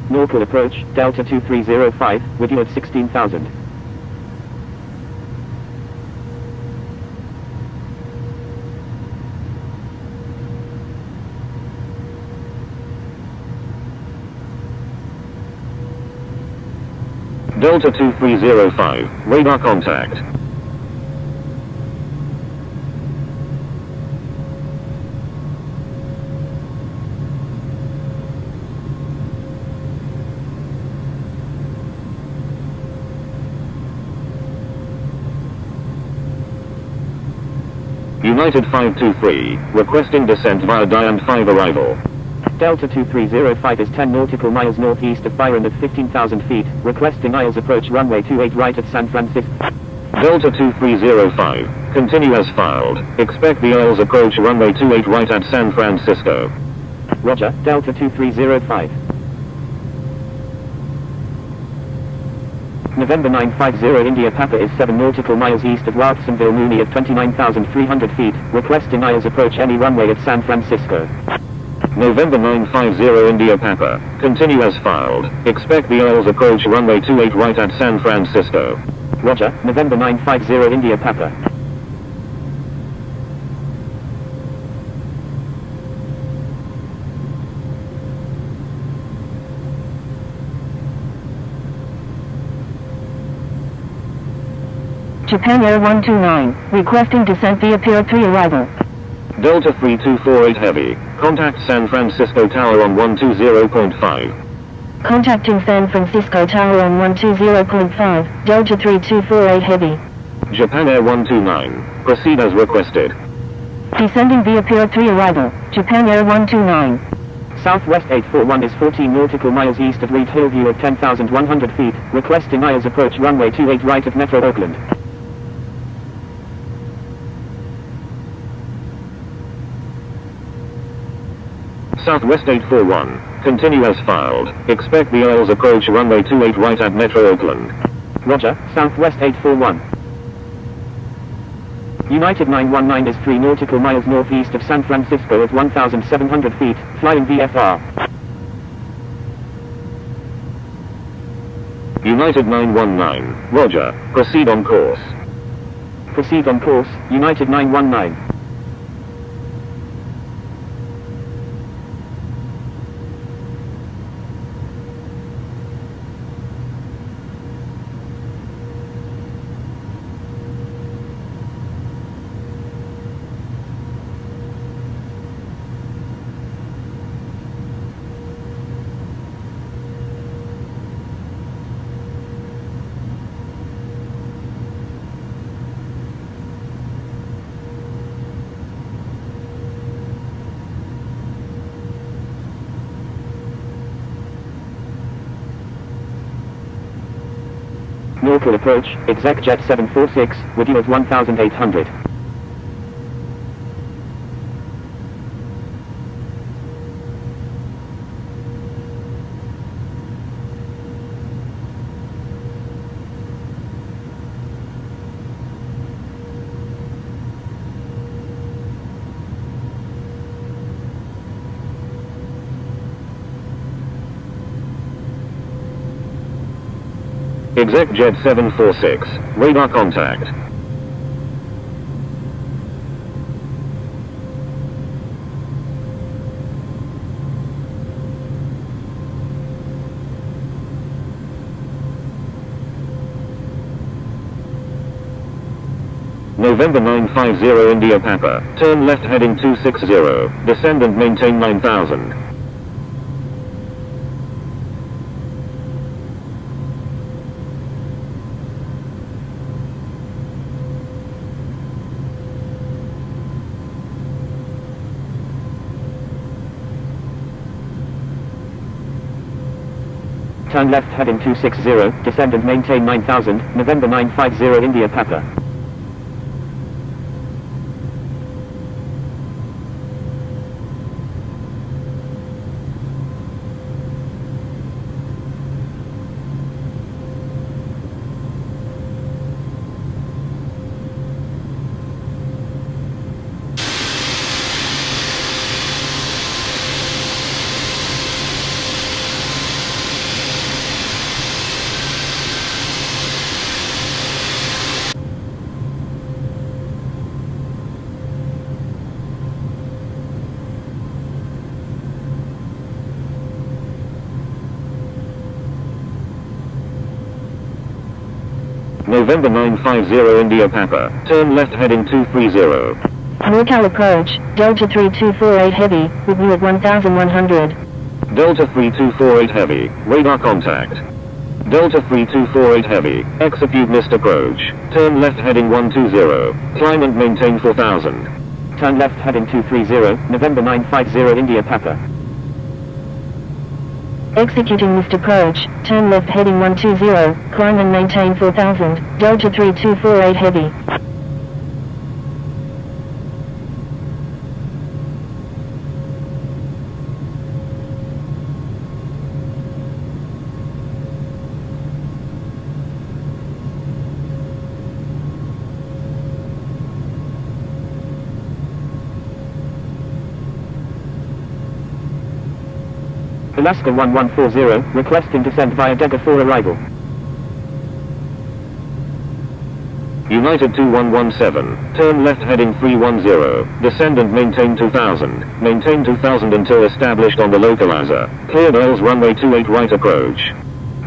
Norcal approach, Delta 2305, with you at 16,000. Delta 2305, radar contact. United 523, requesting descent via Diane 5 arrival. Delta 2305 is 10 nautical miles northeast of Byron at 15,000 feet, requesting ILS approach runway 28 right at San Francisco. Delta 2305, continue as filed, expect the ILS approach runway 28 right at San Francisco. Roger, Delta 2305. November 950 India Papa is 7 nautical miles east of Watsonville Mooney at 29,300 feet, requesting ILS approach any runway at San Francisco. November 950 India Papa, continue as filed, expect the ILS approach runway 28 right at San Francisco. Roger, November 950 India Papa. Japan Air 129, requesting descent via Pier 3 arrival. Delta 3248 Heavy, contact San Francisco Tower on 120.5. Contacting San Francisco Tower on 120.5, Delta 3248 Heavy. Japan Air 129, proceed as requested. Descending via Pier 3 arrival, Japan Air 129. Southwest 841 is 14 nautical miles east of Reed Hillview at 10,100 feet, requesting ILS approach runway 28 right at Metro Oakland. Southwest 841, continue as filed, expect the ILS approach runway 28 right at Metro Oakland. Roger, Southwest 841. United 919 is 3 nautical miles northeast of San Francisco at 1,700 feet, flying VFR. United 919, roger, proceed on course. Proceed on course, United 919. Norcal approach, ExecJet 746, with you at 1,800. ExecJet 746, radar contact. November 950 India Papa, turn left heading 260, descend and maintain 9,000. Turn left heading 260, descend and maintain 9,000, November 950 India Papa. November 950 India Papa, turn left heading 230. NorCal approach, Delta 3248 heavy, with you at 1100. Delta 3248 heavy, radar contact. Delta 3248 heavy, execute missed approach, turn left heading 120, climb and maintain 4000. Turn left heading 230, November 950 India Papa. Executing missed approach, turn left heading 120, climb and maintain 4000, Delta 3248 heavy. Alaska 1140, requesting descent via Dega for arrival. United 2117, turn left heading 310, descend and maintain 2000, maintain 2000 until established on the localizer, cleared ILS runway 28 right approach.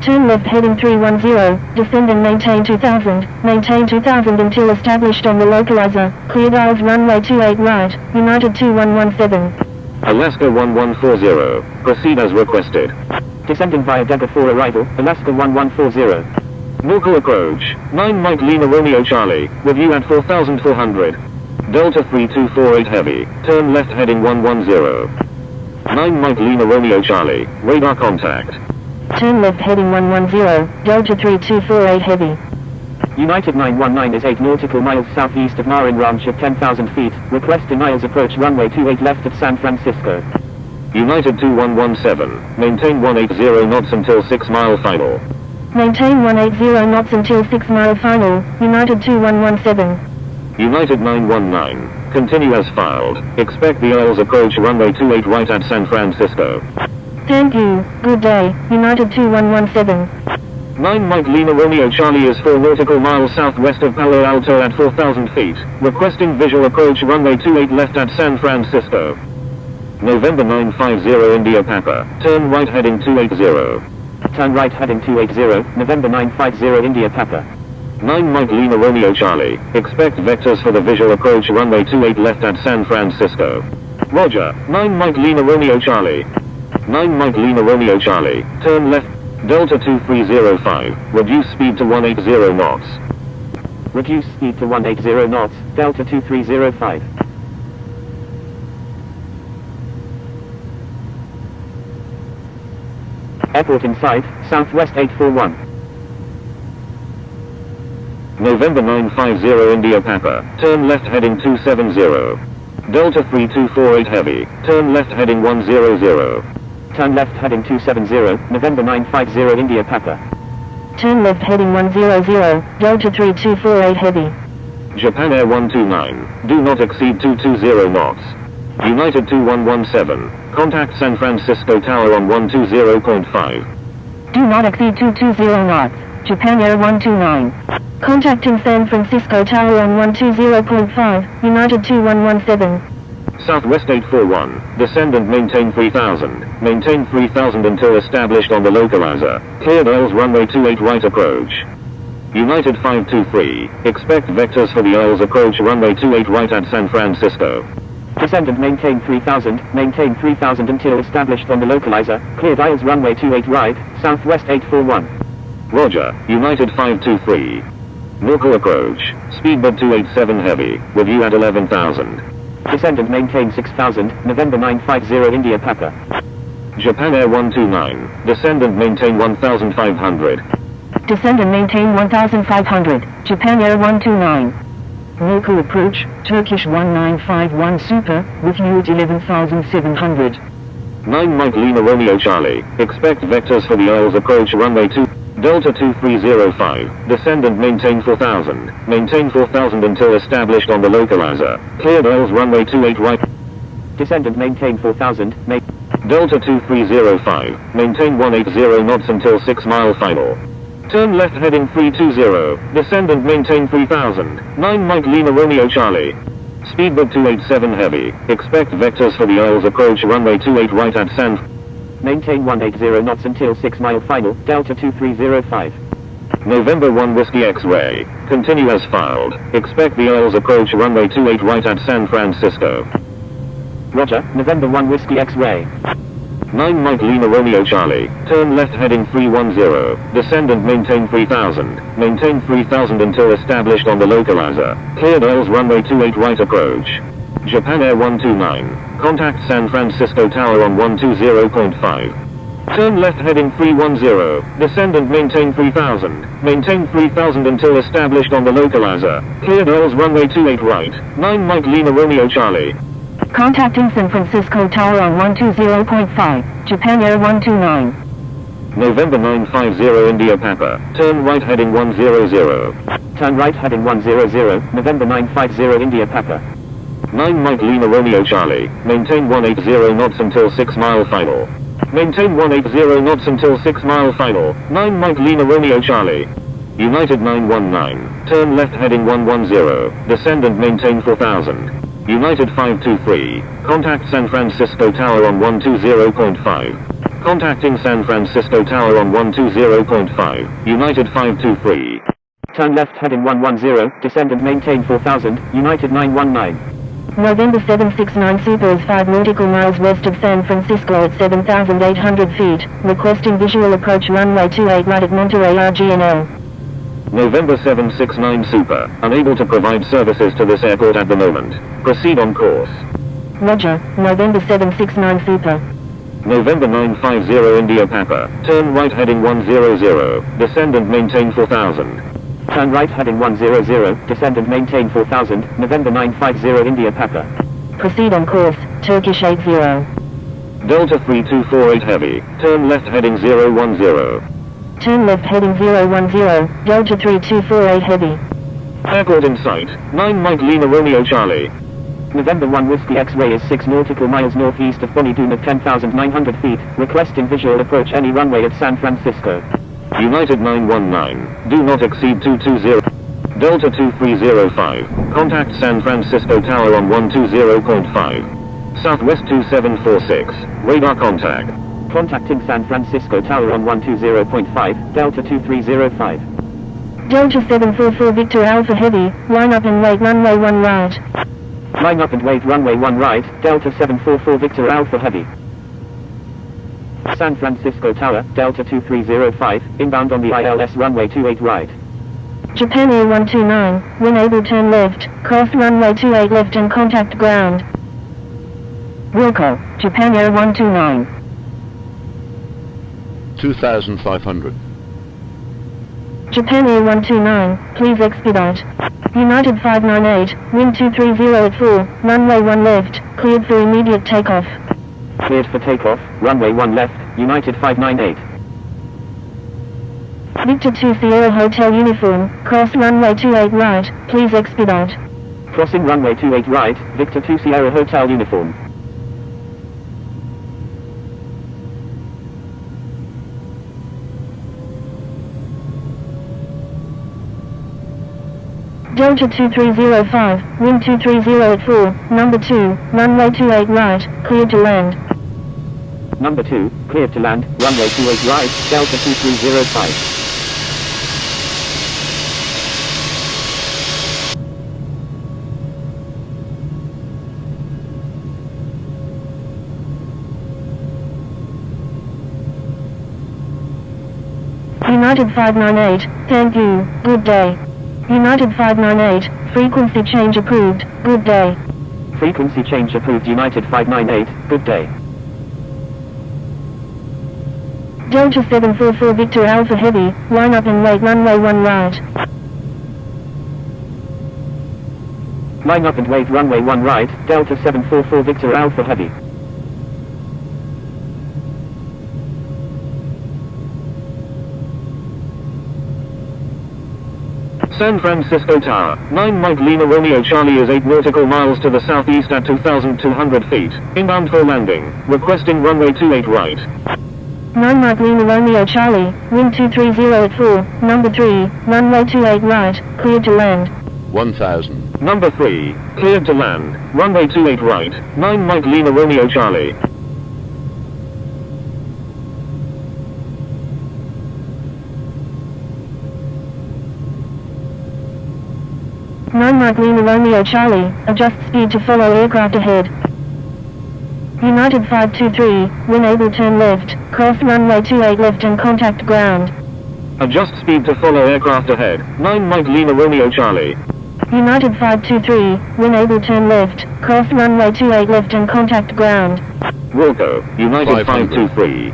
Turn left heading 310, descend and maintain 2000, maintain 2000 until established on the localizer, cleared ILS runway 28 right, United 2117. Alaska 1140, proceed as requested. Descending via Dega for arrival, Alaska 1140. NorCal approach, 9 Mike Lima Romeo Charlie, with you at 4400. Delta 3248 heavy, turn left heading 110. 9 Mike Lima Romeo Charlie, radar contact. Turn left heading 110, Delta 3248 heavy. United 919 is 8 nautical miles southeast of Marin Ranch at 10,000 feet, requesting ILS approach runway 28 left at San Francisco. United 2117, maintain 180 knots until 6 mile final. Maintain 180 knots until 6 mile final, United 2117. United 919, continue as filed, expect the ILS approach runway 28 right at San Francisco. Thank you, good day, United 2117. 9 Mike Lima Romeo Charlie is 4 nautical miles southwest of Palo Alto at 4,000 feet, requesting visual approach runway 28 left at San Francisco. November 950 India Papa, turn right heading 280. Turn right heading 280, November 950 India Papa. 9 Mike Lima Romeo Charlie, expect vectors for the visual approach runway 28 left at San Francisco. Roger, 9 Mike Lima Romeo Charlie. 9 Mike Lima Romeo Charlie, turn left, Delta 2305, reduce speed to 180 knots. Reduce speed to 180 knots, Delta 2305. Airport in sight, Southwest 841. November 950 India Papa, turn left heading 270. Delta 3248 heavy, turn left heading 100. Turn left heading 270, November 950 India Papa. Turn left heading 100, Delta 3248 heavy. Japan Air 129, do not exceed 220 knots. United 2117, contact San Francisco Tower on 120.5. Do not exceed 220 knots, Japan Air 129. Contacting San Francisco Tower on 120.5, United 2117. Southwest 841, descend and maintain 3000, maintain 3000 until established on the localizer, cleared ILS runway 28 right approach. United 523, expect vectors for the ILS approach runway 28 right at San Francisco. Descend and maintain 3000 until established on the localizer, cleared ILS runway 28 right, Southwest 841. Roger, United 523. NorCal approach, speedbird 287 heavy, with you at 11,000. Descend and maintain 6000, November 950 India Papa. Japan Air 129, descend and maintain 1,500. Descend and maintain 1,500, Japan Air 129. NorCal approach, Turkish 1951 Super, with you at 11,700. 9 Mike Lima Romeo Charlie, expect vectors for the ILS approach runway 2, Delta 2305, descend and maintain 4000, maintain 4000 until established on the localizer, cleared ILS runway 28 right. Descend and maintain 4000, Delta 2305, maintain 180 knots until 6 mile final. Turn left heading 320, descend and maintain 3000, 9 Mike Lima Romeo Charlie. Speedbird 287 heavy, expect vectors for the ILS approach runway 28 right at San. Maintain 180 knots until 6 mile final, Delta 2305. November 1 Whiskey X-Ray. Continue as filed. Expect the Isles approach runway 28 right at San Francisco. Roger, November 1 Whiskey X-Ray. 9 Mike Lima Romeo Charlie. Turn left heading 310. Descend and maintain 3000. Maintain 3000 until established on the localizer. Cleared Isles runway 28 right approach. Japan Air 129. Contact San Francisco Tower on 120.5. Turn left heading 310. Descend and maintain 3000. Maintain 3000 until established on the localizer. Cleared Isles runway 28 right. 9 Mike Lima Romeo Charlie. Contacting San Francisco Tower on 120.5. Japan Air 129. November 950 India Papa. Turn right heading 100. Turn right heading 100, November 950 India Papa. 9 Mike Lima Romeo Charlie. Maintain 180 knots until 6 mile final. Maintain 180 knots until 6 mile final. 9 Mike Lima Romeo Charlie. United 919. Turn left heading 110. Descend and maintain 4000. United 523. Contact San Francisco Tower on 120.5. Contacting San Francisco Tower on 120.5. United 523. Turn left heading 110, descend and maintain 4000, United 919. November 769 Super is 5 nautical miles west of San Francisco at 7,800 feet, requesting visual approach runway 28 right at Monterey RGNL. November 769 Super. Unable to provide services to this airport at the moment. Proceed on course. Roger, November 769 Super. November 950 India Papa. Turn right heading 100. Descend and maintain 4000. Turn right heading 100, descend and maintain 4000, November 950 India Papa. Proceed on course, Turkish 80. Delta 3248 Heavy. Turn left heading 010. Turn left heading 010, Delta 3248 Heavy. Airport in sight. 9 Mike Lima Romeo Charlie. November 1 Whiskey X-Ray is 6 nautical miles northeast of Bonny Doon at 10,900 feet, requesting visual approach any runway at San Francisco. United 919. Do not exceed 220. Delta 2305. Contact San Francisco Tower on 120.5. Southwest 2746. Radar contact. Contacting San Francisco Tower on 120.5, Delta 2305. Delta 744 Victor Alpha Heavy, line up and wait runway 1 right. Line up and wait runway 1 right, Delta 744 Victor Alpha Heavy. San Francisco Tower, Delta 2305, inbound on the ILS runway 28 right. Japan Air 129, when able turn left, cross runway 28 left and contact ground. Wilco, Japan Air 129. 2,500. Japan Air 129, please expedite. United 598, wind 230 at 4, runway 1 left, cleared for immediate takeoff. Cleared for takeoff, runway 1 left, United 598. Victor 2 Sierra Hotel Uniform, cross runway 28 right, please expedite. Crossing runway 28 right, Victor 2 Sierra Hotel Uniform. Delta 2305, wind 230 at 4, number 2, runway 28 right, cleared to land. Number 2, cleared to land, runway 28 right, Delta 2305. United 598, thank you, good day. United 598, frequency change approved, good day. Frequency change approved, United 598, good day. Delta 744 Victor Alpha Heavy, line up and wait runway 1 right. Line up and wait runway 1 right, Delta 744 Victor Alpha Heavy. San Francisco Tower. 9 Mike Lima Romeo Charlie is 8 nautical miles to the southeast at 2,200 feet. Inbound for landing. Requesting runway 28 right. 9 Mike Lima Romeo Charlie, wind 230 at 4, number 3, runway 28 right, cleared to land. 1,000. Number 3, cleared to land. Runway 28 right. 9 Mike Lima Romeo Charlie. 9 Mike Lima Romeo Charlie, adjust speed to follow aircraft ahead. United 523, when able turn left, cross runway 28 left and contact ground. Adjust speed to follow aircraft ahead. 9 Mike Lima Romeo Charlie. United 523, when able turn left, cross runway 28 left and contact ground. Wilco, United 500. 523.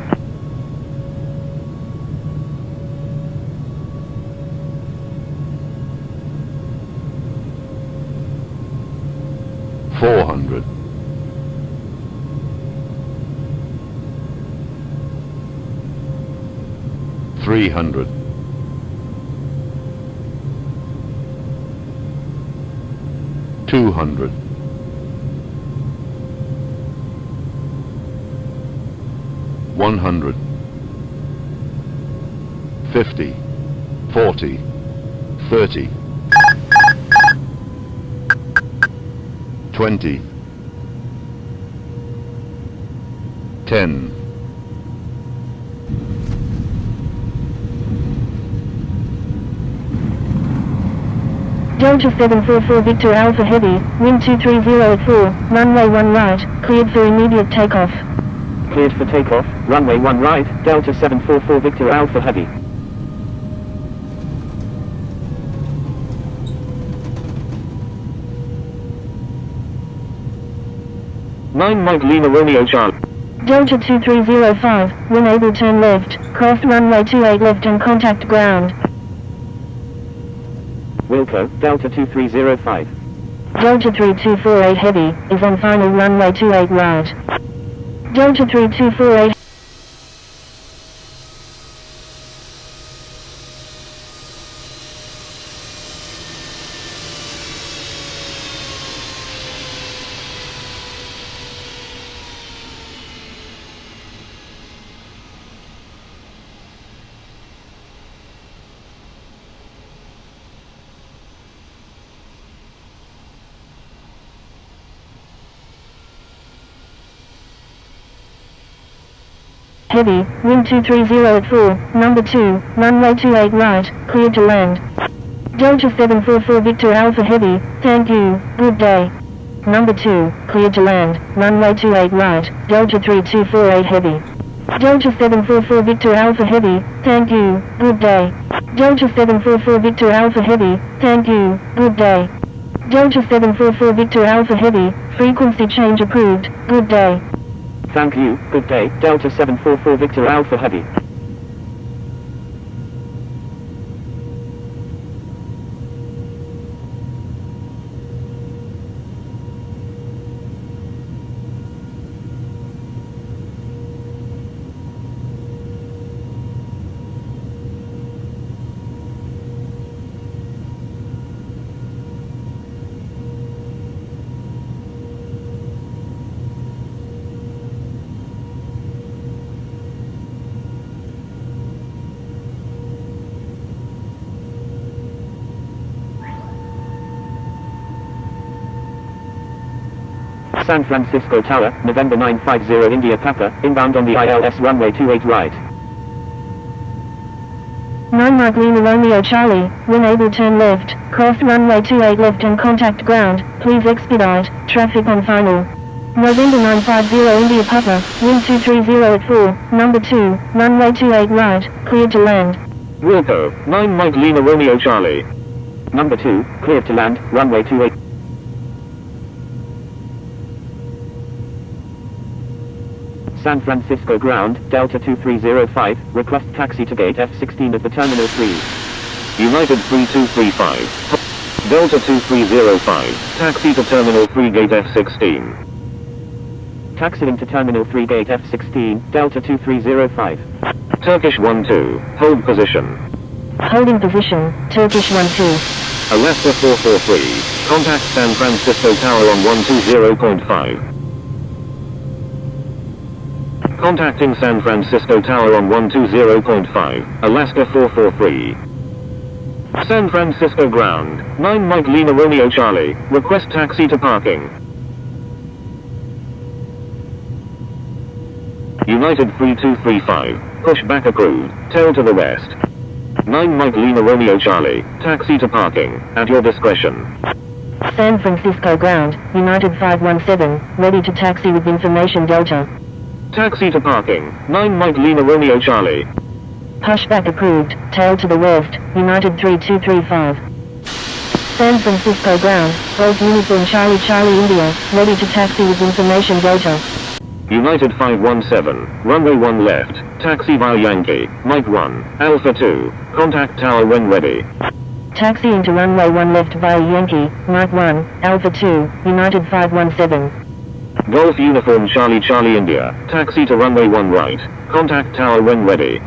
$400. $300. $200. $100. $50. $40. $30. $20. $10. Delta 744 Victor Alpha Heavy, wind 230 at 4, runway 1 right, cleared for immediate takeoff. Cleared for takeoff, runway 1 right, Delta 744 Victor Alpha Heavy. Nine Mike Lima Romeo Charlie. Delta 2305, when able turn left, cross runway 28 left and contact ground. Wilco, Delta 2305. Delta 3248 Heavy, is on final runway 28 right. Delta 3248. Heavy, wind 230 at 4, number 2, runway 28 right, cleared to land. Delta 744 Victor Alpha Heavy, thank you, good day. Number 2, cleared to land, runway 28 right, Delta 3248 Heavy. Delta 744 Victor Alpha Heavy, thank you, good day. Delta 744 Victor Alpha Heavy, thank you, good day. Delta 744 Victor Alpha Heavy, frequency change approved, good day. Thank you, good day, Delta 744 Victor Alpha Heavy. San Francisco Tower, November 950 India Papa, inbound on the ILS runway 28 right. 9 Mike Lima Romeo Charlie, when able turn left, cross runway 28 left and contact ground, please expedite, traffic on final. November 950 India Papa, wind 230 at 4, number 2, runway 28 right, cleared to land. Wilco, 9 Mike Lima Romeo Charlie. Number 2, cleared to land, runway 28. San Francisco ground, Delta 2305, request taxi to gate F16 at the Terminal 3. United 3235. Delta 2305, taxi to Terminal 3 gate F16. Taxiing to Terminal 3 gate F16, Delta 2305. Turkish 12, hold position. Holding position, Turkish 12. Alaska 443, contact San Francisco Tower on 120.5. Contacting San Francisco Tower on 120.5, Alaska 443. San Francisco ground, 9 Mike Lima Romeo Charlie, request taxi to parking. United 3235, push back approved, tail to the west. 9 Mike Lima Romeo Charlie, taxi to parking, at your discretion. San Francisco ground, United 517, ready to taxi with information Delta. Taxi to parking, 9 Mike Lima Romeo Charlie. Pushback approved, tail to the west, United 3235. San Francisco ground, Golf Uniform Charlie Charlie India, ready to taxi with information Delta. United 517, runway 1 left, taxi via Yankee, Mike 1, Alpha 2, contact tower when ready. Taxi into runway 1 left via Yankee, Mike 1, Alpha 2, United 517. Golf Uniform Charlie Charlie India, taxi to runway 1 right, contact tower when ready.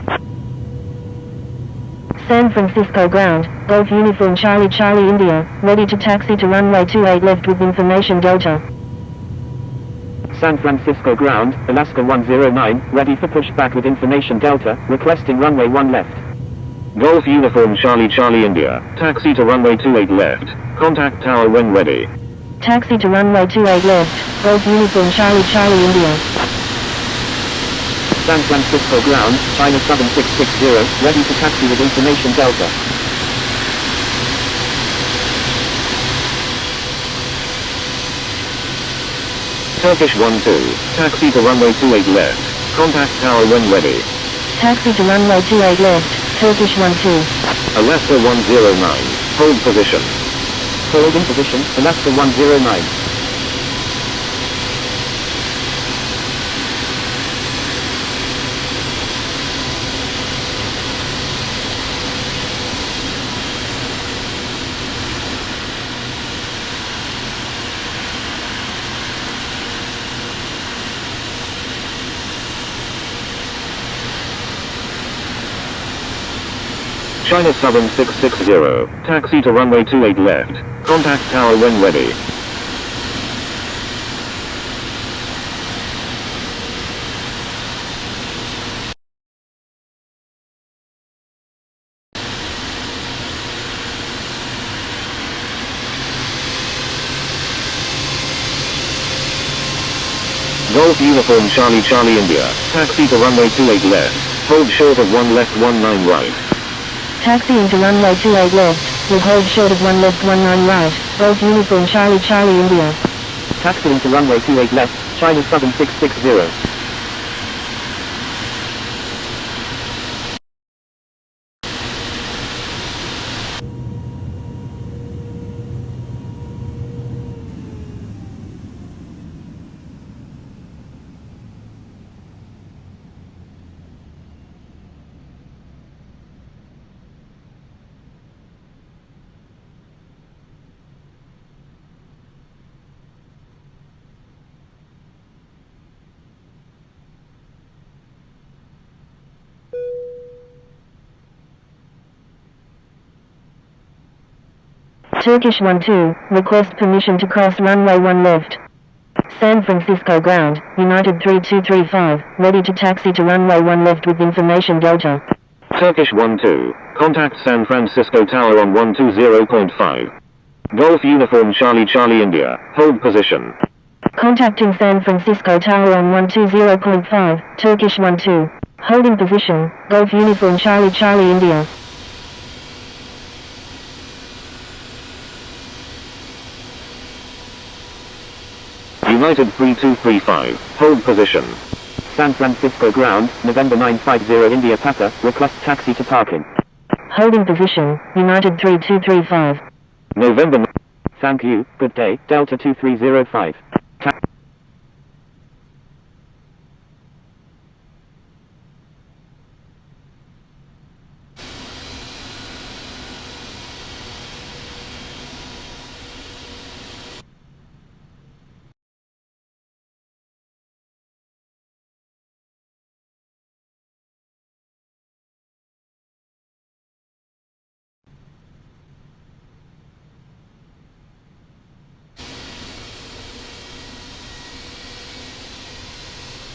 San Francisco ground, Golf Uniform Charlie Charlie India, ready to taxi to runway 28 left with information Delta. San Francisco ground, Alaska 109, ready for pushback with information Delta, requesting runway 1 left. Golf Uniform Charlie Charlie India, taxi to runway 28 left, contact tower when ready. Taxi to runway 28 left, Golf Uniform Charlie Charlie India. San Francisco ground, China 7660, ready to taxi with information Delta. Turkish 12, taxi to runway 28 left, contact tower when ready. Taxi to runway 28 left, Turkish 12. Alaska 109, hold position. Holding position, Alaska 109. China Southern 660, taxi to runway 28 left, contact tower when ready. Golf Uniform Charlie Charlie India, taxi to runway 28 left, hold short of 1 left 19 right. Taxi into runway 28 left, will hold short of 1 left 19 right, Golf Uniform Charlie Charlie India. Taxi into runway 28 left, China Southern 660. Turkish 12, request permission to cross runway 1 left. San Francisco ground, United 3235, ready to taxi to runway 1 left with information Delta. Turkish 12, contact San Francisco Tower on 120.5. Golf Uniform Charlie Charlie India, hold position. Contacting San Francisco Tower on 120.5, Turkish 12. Holding position, Golf Uniform Charlie Charlie India. United 3235, hold position. San Francisco ground, November 950 India Papa, request taxi to parking. Holding position, United 3235. November. Thank you, good day, Delta 2305.